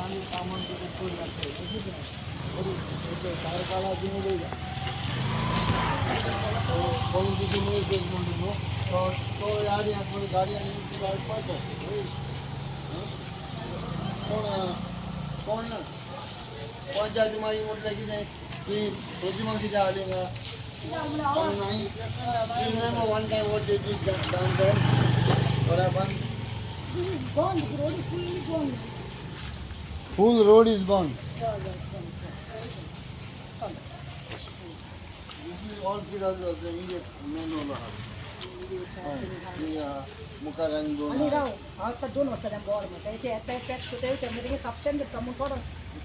आम्ही सामान तिथे सोड लागतो काय काळा दिने कोण तिथे मिळतेच म्हणतो तो याडी आतमध्ये गाडी आणि गाडी पाहतो कोण कोण कोणत्या आधी माझी म्हटलं की नाही ती रोजी मग तिथे आली का नाही remember one time what they did down there what happened gone the road is fully gone full road is gone this is all because of the Indian no मुखारंग दोन आणि राव आता 2 वर्षांनी बॉल मध्ये ते आता पॅक होते त्यामध्ये सप्टेंबर कमून थोडं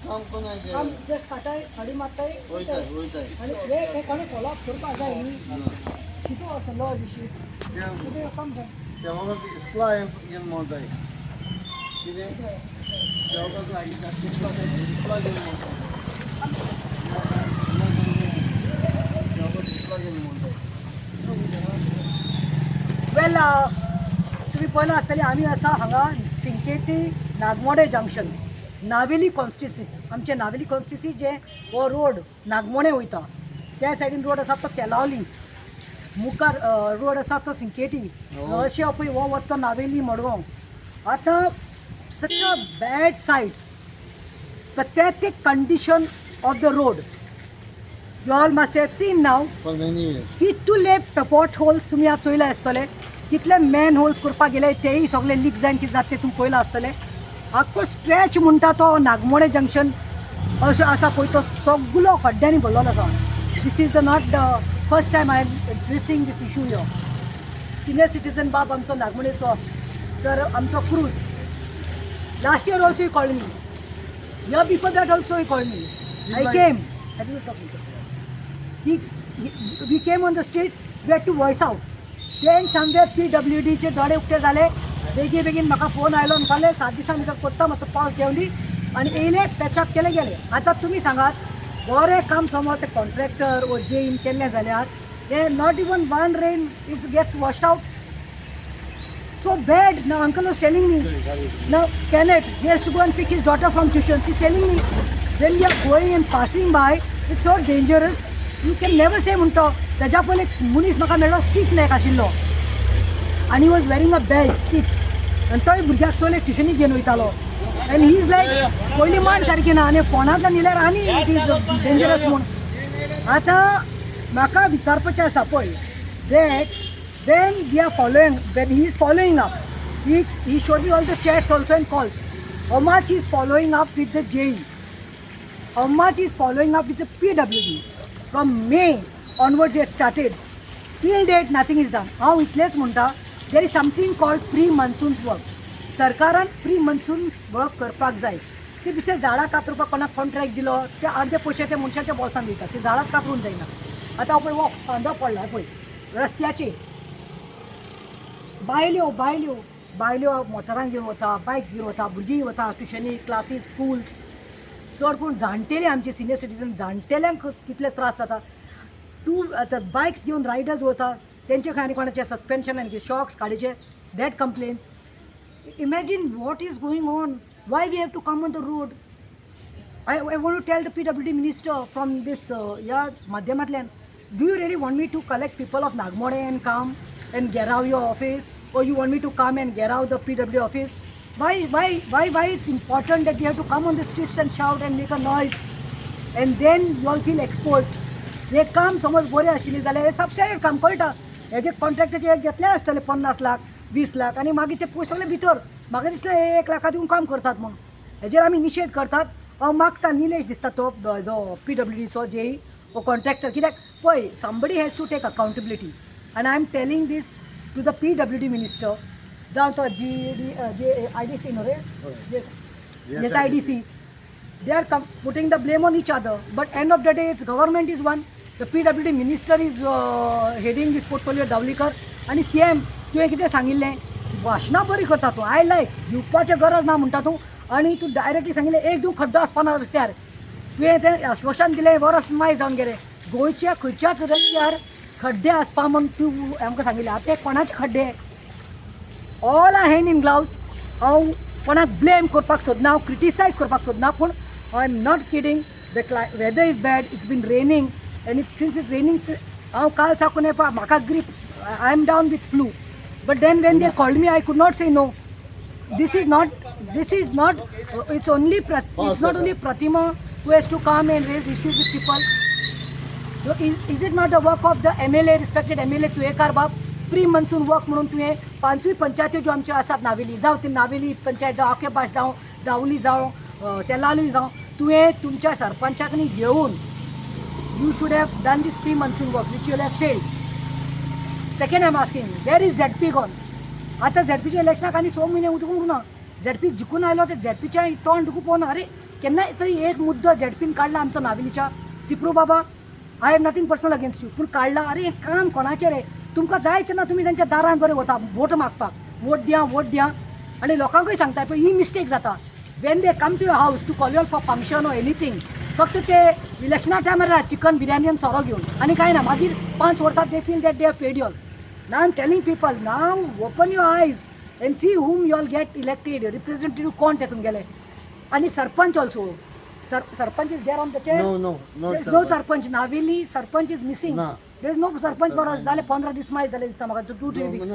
काम कोण आहे काम जस्ट हटाय खडी मारताय होत आहे आणि हे कोणी फॉलो करपा जाय नी किती असं लॉ दिशी ते काम कर तेव्हा इस्ला येन मोड आहे किती तेव्हा काय इस्ला येन मोड वेल तुम्ही पळयला आसतली आमी आसा हांगा सिंकेटी नागमोडे जंक्शन नावेली कॉन्स्टिट्युन्सी आमचे नावेली कॉन्स्टिट्युन्सी जे हो रोड नागमोडे वयता त्या सायडीन रोड आसा तो तेलावली मुखार रोड आसा तो सिंकेटी अशें पळय हो वता नावेली मडगांव आतां such a bad side pathetic condition of the road you all must have seen now for many years कितले पॉट होल्स तुम्ही आज चोयले आसतले कितले मॅन होल्स करपाक गेले तेय सगळे लीक जावन कितें जाता ते तुमी पळयला आसतले आख्खो स्ट्रेच म्हणटा तो नागमोडे जंक्शन अशें आसा पळय तो सगळो खड्ड्यांनी भरलेलो आसा this is the not the first time I am addressing this issue here senior citizen बाब आमचो नागमोडेचो सर आमचो Cruz last year also he called me year before that also he called me I came we came on the streets, we had to voice out. Then somewhere PWD चे धडे उक्ते झाले बेगीन म्हाका फोन आयलो आनी सांगले 7 दिसांनी भितर कोत्ता मातसो पावस घेवली आनी येयले पॅचअप केले गेले आतां तुमी सांगात बरें काम समज ते कॉन्ट्रॅक्टर वो जेईन केल्ले जाल्यार ते not even one rain it gets washed out so bad. Now uncle was telling me now Kenneth he has to go and pick his daughter from tuition. She's telling me when we are going and passing by it's so dangerous. You can never say म्हणतो त्याच्या पयले मनीस म्हाका मेळ्ळो स्टीक neck आशिल्लो आनी was wearing a belt स्टीक आनी तोय भुरग्याक चोयले ट्युशनीक घेवन वयतालो आनी ही इज लायक पयली मान सारकी ना आनी फोनांतल्यान येयल्यार आनी इट इज डेंजरस म्हूण आतां म्हाका विचारपाचें आसा पळय that when we are following when he is following up he showed me all the chats also and calls how much he is following up with the JE how much he is following up with the PWD from May onwards it started till date nothing is done how itles म्हणटा there is something called pre-monsoon work सरकारान pre-monsoon work करपाक जाय ते बिचार झाडां कातरपाक कोणाक contract दिलो ते अर्धे पयशे ते मनशाच्या बॉल्सान दितात ते झाडांच कातरून जायना आतां पळय हो कांदो पडला पळय रस्त्याचेर बायल्यो मोटरान घेवन वता बायक्स घेवन वता भुरगीं वता ट्युशनी क्लासीस स्कूल्स चड करून जाणटेले आमचे सिनियर सिटीजन जाणटेल्यांक कितले त्रास जाता आतां बायक्स घेवन रायडर्स वता तेंचे खंय आनी कोणाचे सस्पेन्शन आनी शॉक्स गाडयेचे that complains imagine what is going on why we have to come on the road I want to tell the PWD minister from this ह्या माध्यमांतल्यान do you really want me to collect people of Nagmodem and come and get out your office or you want me to come and get out the PWD office why it's important that you have to come on the streets and shout and make a noise and then you all feel exposed हे काम समज बरें आशिल्लें जाल्यार हे substandard काम कळटा हेजे कॉन्ट्रॅक्टाचे घेतले आसतले 50 लाख 20 लाख आनी मागीर ते पयशे सगळे भितर म्हाका दिसलें 1 लाखा दिवन काम करतात म्हूण हेजेर आमी निशेध करतात हांव मागता निलेश दिसता तो जो PWDचो JE वो कॉन्ट्रॅक्टर कित्याक पळय somebody has to take accountability and I am telling this to the PWD minister जावं तो IDC no yes IDC they are putting the blame on each other but end of the day its government is one the PWD minister is heading this portfolio Davlikar आणि CM तुवें कितें सांगिल्लें भाशणां बरी करता तूं आय लायक दिवपाचें गरज ना म्हणटा तूं आनी तूं डायरेक्टली सांगिल्लें एक दिवं खड्डो आसपाना रस्त्यार तुवें तें आश्वासन दिलें वर्स माय जावन गेलें गोंयच्या खंयच्याच रस्त्यार खड्डे आसपा म्हूण तूं आमकां सांगिल्लें आतां कोणाचे खड्डे all are hand in gloves हांव कोणाक ब्लेम करपाक सोदना, हांव क्रिटिसायज करपाक सोदना, पूण I am not kidding. The weather is bad, it's been raining and since it's raining हांव काल साकून म्हाका ग्रीप, I am down with flu. But then when they called me I could not say no. This is not, it's not only Pratima who has to come and raise issues with people. So is it not the work of the MLA, respected MLA Tuyekar बाब, pre monsoon work म्हणून तुवें 5 पंचायती ज्यो आमच्यो आसात नावेली, जावं ती नावेली पंचायत जावं आखेबाश जावं दावली जावं तेलाली जावं, तुवें तुमच्या सरपंचाकनी घेवन you should have done this pre monsoon work which you will have failed. Second, I am asking, where is ZP gone? आता झेडपीच्या इलेक्शनाक आनी 6 म्हयने उदकूंक उरना. झेडपी जिखून आयलो ते झेडपीच्या तोंड दुखू पळोवना. अरे केन्ना तरी एक मुद्दो झेडपीन काडला आमचो नावेलीच्या, सिप्रू बाबा, I am nothing personal against you, पूण काडला. अरे एक काम कोणाचें रे, तुमकां जाय तेन्ना तुमी तांच्या दारान बरें वता वोट मागपाक, वोट दिया आनी लोकांकूय सांगता पळय ही मिस्टेक जाता. When they come to your house to call you for function or anything, फक्त ते इलेक्शना टायमार चिकन बिर्याणी आनी सोरो घेवन आनी कांय ना. मागीर 5 वर्सां they feel that they have paid all. Now I'm telling people, now open your eyes and see whom you all get elected. Representative कोण तेतून गेले. आणि sarpanch also. Sarpanch is there on the chair? No. There is no sarpanch. Naveli sarpanch is missing. No. There is no sarpanch for us. झाले 15 दिस झाले दिसता म्हाका. 2-3 weeks.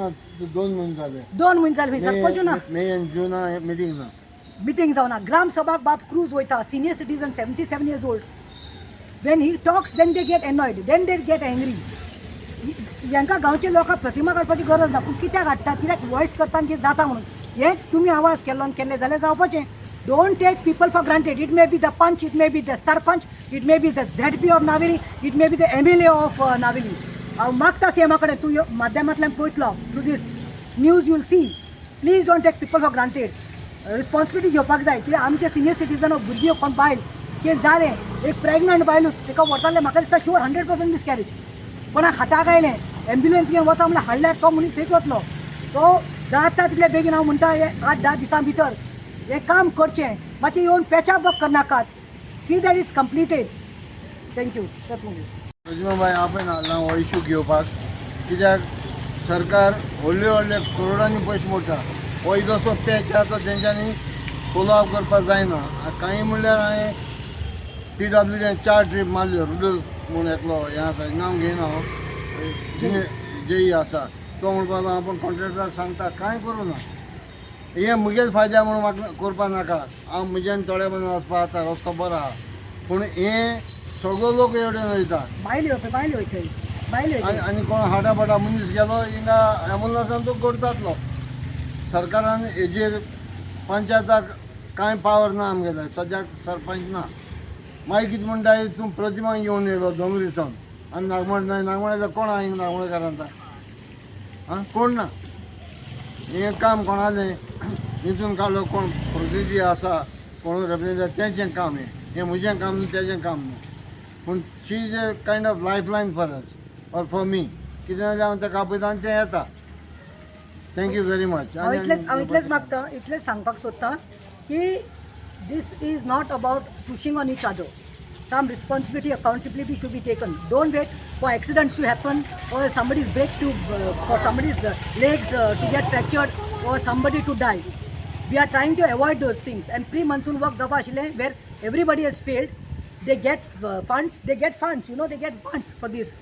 2 महिने झाले. 2 महिने झाले. सरपंच ना. मे and June मीटिंग ना. Meeting जावना. ग्राम सभाक बाप क्रूज वयता. Senior citizen 77 years old. When he talks, then they get annoyed. Then they get angry. हांकां गांवचे लोकांक प्रतिमा काडपाची गरज ना, पूण कित्याक हाडटात, कित्याक वॉयस करता कितें जाता म्हणून. हेच तुमी आवाज केलो आनी केल्लें जाल्यार जावपाचें. Don't take people for granted. It may be the panch, it may be the sarpanch, it may be the ZP of Navelim, it may be the MLA of Navelim. हांव मागता सीएमा कडेन, तूं माध्यमांतल्यान पळयतलो through this news, you will see. Please don't take people for granted. Responsibility घेवपाक जाय. कित्याक आमचे सिनियर सिटीजन भुरगीं कोण बायल कितें जालें, एक प्रेग्नंट बायलूच तिका वतालें, म्हाका दिसता शुअर 100% मिसकॅरेज. कोणाक हाताक आयलें, एम्ब्युलन्स घेवन वता म्हणल्यार हाडल्यार तो मनीस थंयच वतलो. सो जाता तितले बेगीन हांव म्हणटा 8-10 दिसां भितर हें काम करचें. मातशें येवन पेचाप वर्क करनाकात. See that it's completed. Thank you. प्रतिमाबाई आपण हाडला हो इश्यू घेवपाक, कित्याक सरकार व्हडले करोडांनी पयशे मोडटा. हो जसो पॅच आसा तो तेंच्यांनी फोलो अप करपाक जायना. कांय म्हणल्यार हांवें PWD 4 ट्रीप मारल्यो. रुडल म्हणून एकलो हें आसा, नांव घेयना हांव, जेई आसा तो म्हणपाक लागलो आपण कॉन्ट्रॅक्टराक सांगता कांय करूं ना. हें म्हगेच फायद्या म्हणून म्हाका करपा नाका. हांव म्हज्यान थोड्या बंद वचपा जाता, रस्तो बरो आहा, पूण हें सगळो लोक एवढेन वयता. आनी कोण हाडाबाडा मनीस गेलो हिंगा एम्बुलन्सान तो करतातलो. सरकारान हेजेर पंचायताक कांय पावर ना आमगेले, सद्याक सरपंच ना. मागीर कितें म्हणटा, तूं प्रतिमा घेवन येयलो दोंगरीसान आनी नागमोड्याचो कोण आहा हिंगा नागमोडेकारांचा? कोण ना. हें काम कोणालें हितून काडलो, कोण प्रतिनिधी आसा, कोण रिप्रेझेंटेटिव्ह, तेंचें काम हें म्हजें काम न्हू, तेजें काम न्हू. पूण she is a kind of lifeline for us or for me. कितें जाल्यार हांव तेका आपयता आनी तें येता. Thank you very much. हांव इतलेंच मागता, इतलेंच सांगपाक सोदतां की this is not about pushing on each other. Some responsibility, accountability should be taken. Don't wait for accidents to happen or somebody's for somebody's legs to get fractured or somebody to die. We are trying to avoid those things. And pre-monsoon work जावपा आशिल्लें where everybody has failed. They get funds. You know, they get funds for this.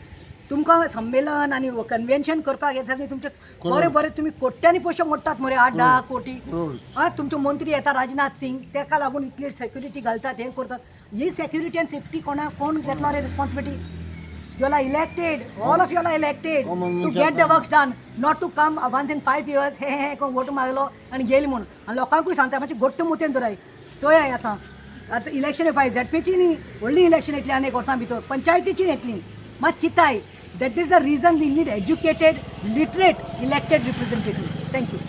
तुमकां संमेलन आनी convention करपाक येता न्ही, तुमचे बरे तुमी कोट्यांनी पयशे मोडटात मरे, 8-10 कोटी. तुमचे मंत्री येता राजनाथ सिंग, तेका लागून इतली सेक्युरिटी घालतात, हें करतात. ही सेक्युरिटी आनी सेफ्टी कोण घेतला रे responsibility? You are elected, all of you are elected to get the works done, not to come once in 5 years, हे कोण वोट मागलो आनी गेली म्हणून. आनी लोकांकूय सांगता मातशें घट्ट मुतेन धराय. चोया आतां इलेक्शन येवपाय, ZPची न्ही, व्हडली इलेक्शन येतली आनी 1 वर्सां भितर, पंचायतीची येतली. मात चिताय. That is the reason we need educated, literate, elected representatives. Thank you.